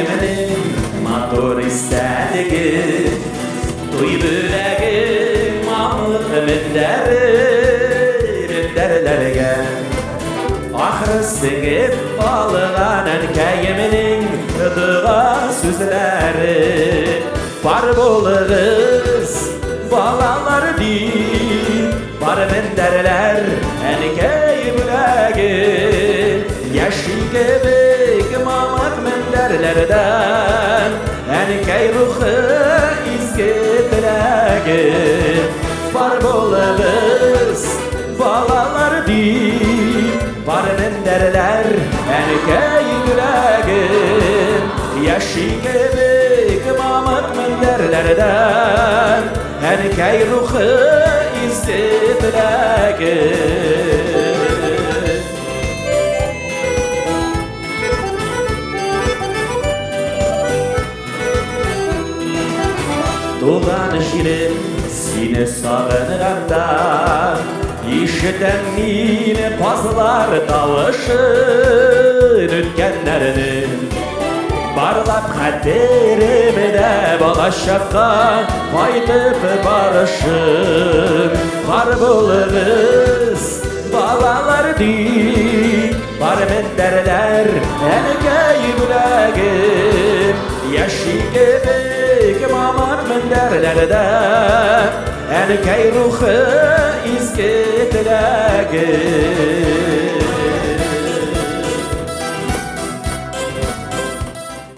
kayımının matur istedigi Duy bülegi mamlık derlerge Ahırısı gip bağlıganan kayımının dığa sözleri Bar buluruz bağlanlar değil Bar menderler enkey bülegi Yaşı gibi mamak menderlerden enkey ruhu izgitlerge Bar buluruz bağlanlar değil Bar menderler enkey bülegi Yaşı gibi mamak menderlerden enkey ruhu izgitlerge Doğan şirin seni sağınıranda İşiten yine pazlar davışın ötkenlerinin Barlap kaderimde bağışakka faydıp barışın Var buluruz bağlanlar değil Var menderler enkey bülegi Yaşı gibi mamak menderlerden enkey ruhu izgitlerge